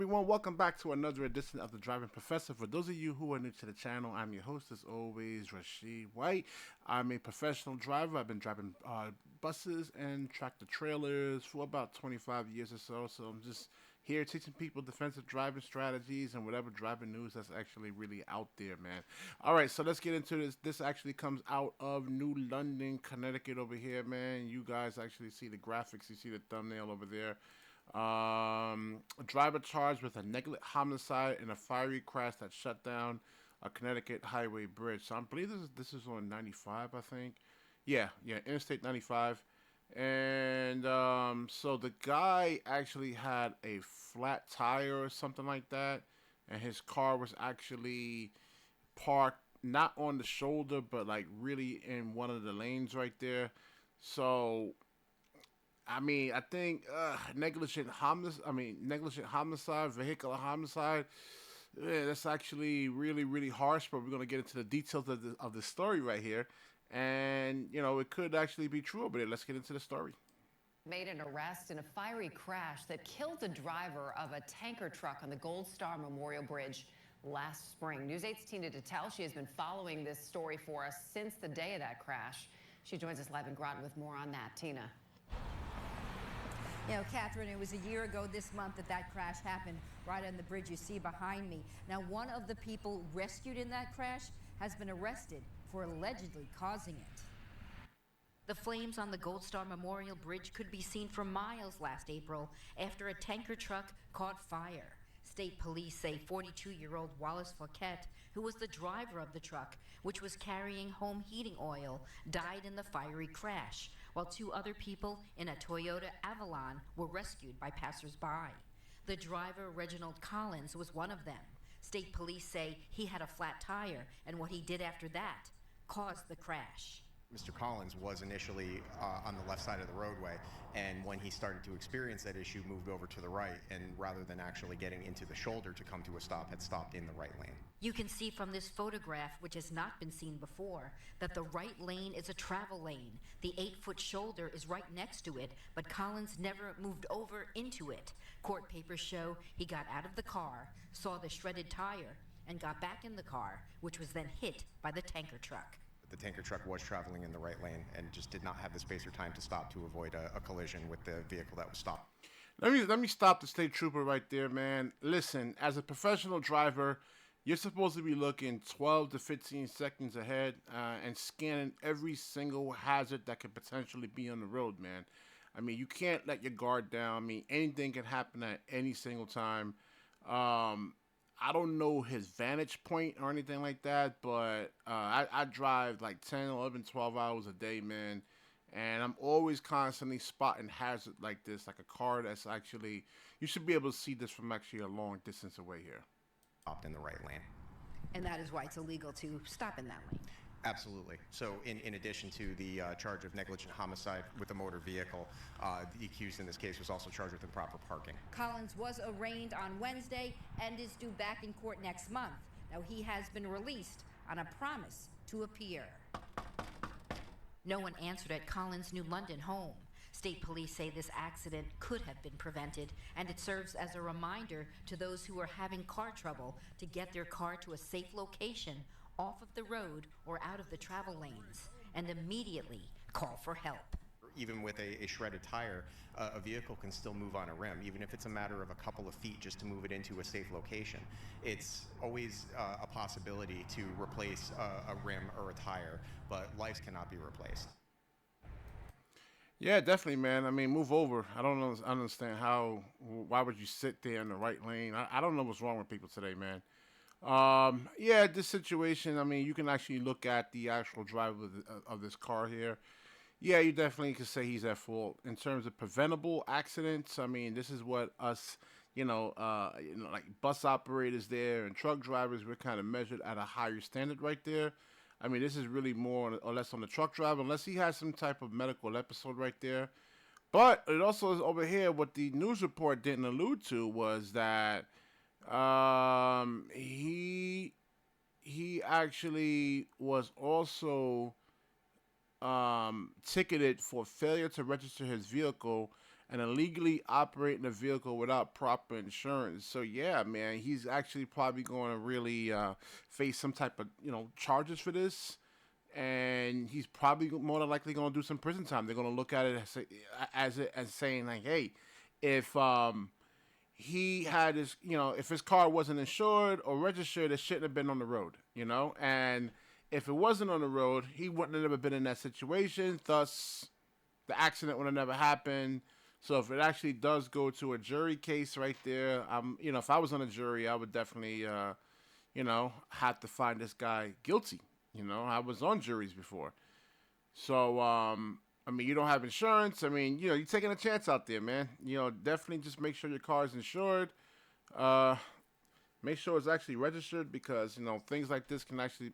everyone? Welcome back to another edition of the Driving Professor. For those of you who are new to the channel, I'm your host, as always, Rashid White. I'm a professional driver. I've been driving buses and tractor trailers for about 25 years or so. So I'm just here teaching people defensive driving strategies and whatever driving news that's actually really out there, man. All right, so let's get into this. This actually comes out of New London, Connecticut over here, man. You guys actually see the graphics. You see the thumbnail over there. A driver charged with a negligent homicide in a fiery crash that shut down a Connecticut highway bridge. So I believe this is on 95, I think. Yeah, Interstate 95. And so the guy actually had a flat tire or something like that, and his car was actually parked not on the shoulder, but like really in one of the lanes right there. So I think negligent homicide, vehicular homicide. Yeah, that's actually really, really harsh. But we're gonna get into the details of the story right here, and it could actually be true over there. Let's get into the story. Made an arrest in a fiery crash that killed the driver of a tanker truck on the Gold Star Memorial Bridge last spring. News 8's Tina Detel, she has been following this story for us since the day of that crash. She joins us live in Groton with more on that. Tina. Catherine, it was a year ago this month that crash happened right on the bridge you see behind me. Now, one of the people rescued in that crash has been arrested for allegedly causing it. The flames on the Gold Star Memorial Bridge could be seen for miles last April after a tanker truck caught fire. State police say 42-year-old Wallace Fouquet, who was the driver of the truck, which was carrying home heating oil, died in the fiery crash, while two other people in a Toyota Avalon were rescued by passersby. The driver, Reginald Collins, was one of them. State police say he had a flat tire, and what he did after that caused the crash. Mr. Collins was initially on the left side of the roadway, and when he started to experience that issue, moved over to the right, and rather than actually getting into the shoulder to come to a stop, had stopped in the right lane. You can see from this photograph, which has not been seen before, that the right lane is a travel lane. The 8-foot shoulder is right next to it, but Collins never moved over into it. Court papers show he got out of the car, saw the shredded tire, and got back in the car, which was then hit by the tanker truck. The tanker truck was traveling in the right lane and just did not have the space or time to stop to avoid a collision with the vehicle that was stopped. Let me stop the state trooper right there, man. Listen, as a professional driver, you're supposed to be looking 12 to 15 seconds ahead and scanning every single hazard that could potentially be on the road, man. I mean, you can't let your guard down. I mean, anything can happen at any single time. I don't know his vantage point or anything like that, but I drive like 10, 11, 12 hours a day, man. And I'm always constantly spotting hazard like this, like a car that's actually, you should be able to see this from actually a long distance away here. Stopped in the right lane. And that is why it's illegal to stop in that lane. Absolutely. So in addition to the charge of negligent homicide with a motor vehicle, the accused in this case was also charged with improper parking. Collins was arraigned on Wednesday and is due back in court next month. Now, he has been released on a promise to appear. No one answered at Collins' New London home. State police say this accident could have been prevented, and it serves as a reminder to those who are having car trouble to get their car to a safe location off of the road or out of the travel lanes, and immediately call for help. Even with a shredded tire, a vehicle can still move on a rim, even if it's a matter of a couple of feet just to move it into a safe location. It's always a possibility to replace a rim or a tire, but lives cannot be replaced. Yeah, definitely, man. I mean, move over. I don't understand why would you sit there in the right lane? I don't know what's wrong with people today, man. Yeah, this situation, I mean, you can actually look at the actual driver of this car here. Yeah, you definitely can say he's at fault. In terms of preventable accidents, I mean, this is what us, like bus operators there and truck drivers, we're kind of measured at a higher standard right there. I mean, this is really more or less on the truck driver, unless he has some type of medical episode right there. But it also is over here, what the news report didn't allude to was that he actually was also ticketed for failure to register his vehicle and illegally operating a vehicle without proper insurance. So yeah, man, he's actually probably going to really face some type of charges for this, and he's probably more than likely going to do some prison time. They're going to look at it as saying like, hey, if he had his, if his car wasn't insured or registered, it shouldn't have been on the road, and if it wasn't on the road, he wouldn't have never been in that situation. Thus, the accident would have never happened. So if it actually does go to a jury case right there, if I was on a jury, I would definitely, have to find this guy guilty. I was on juries before. So, I mean, you don't have insurance. I mean, you're taking a chance out there, man. Definitely just make sure your car is insured. Make sure it's actually registered because, things like this can actually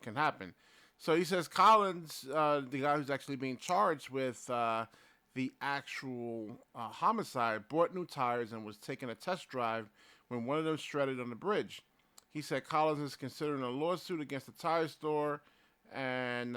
can happen. So he says Collins, the guy who's actually being charged with the actual homicide, bought new tires and was taking a test drive when one of them shredded on the bridge. He said Collins is considering a lawsuit against the tire store and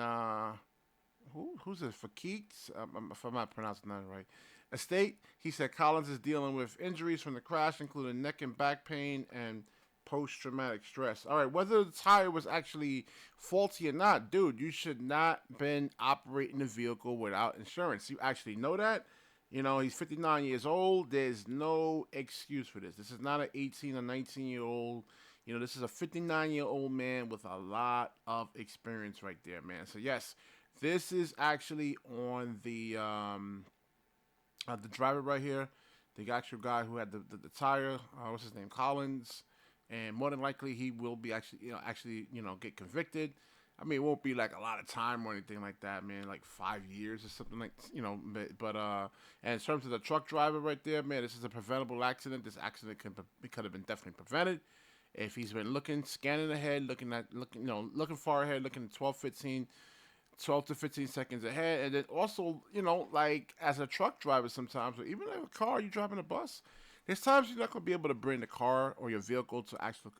who's this? For Keeks? If I'm not pronouncing that right. Estate. He said Collins is dealing with injuries from the crash, including neck and back pain and post-traumatic stress. All right, whether the tire was actually faulty or not, dude, you should not been operating the vehicle without insurance. You actually know that. He's 59 years old. There's no excuse for this. This is not an 18 or 19-year-old. This is a 59-year-old man with a lot of experience right there, man. So yes, this is actually on the driver right here, the actual guy who had the tire. What's his name? Collins, and more than likely he will be actually get convicted. I mean, it won't be like a lot of time or anything like that, man. Like 5 years or something like But and in terms of the truck driver right there, man, this is a preventable accident. This accident could have been definitely prevented if he's been scanning ahead, looking far ahead, looking at 12 to 15 seconds ahead. And then also, like as a truck driver sometimes, or even like a car, you're driving a bus, there's times you're not going to be able to bring the car or your vehicle to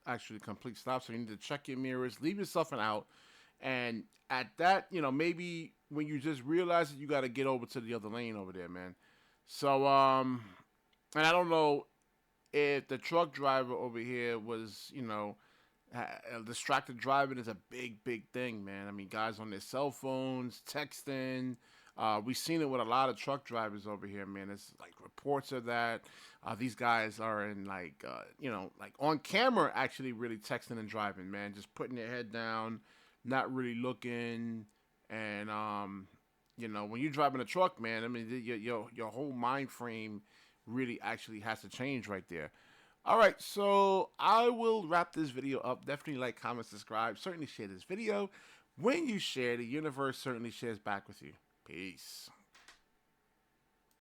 actually complete stop. So you need to check your mirrors, leave yourself an out. And at that, maybe when you just realize it, you got to get over to the other lane over there, man. So, and I don't know if the truck driver over here was, distracted driving is a big thing, man. I mean, guys on their cell phones, texting. We've seen it with a lot of truck drivers over here, man. It's like reports of that. These guys are in like on camera actually really texting and driving, man. Just putting their head down, not really looking. And, when you're driving a truck, man, I mean, your whole mind frame really actually has to change right there. All right, so I will wrap this video up. Definitely like, comment, subscribe. Certainly share this video. When you share, the universe certainly shares back with you. Peace.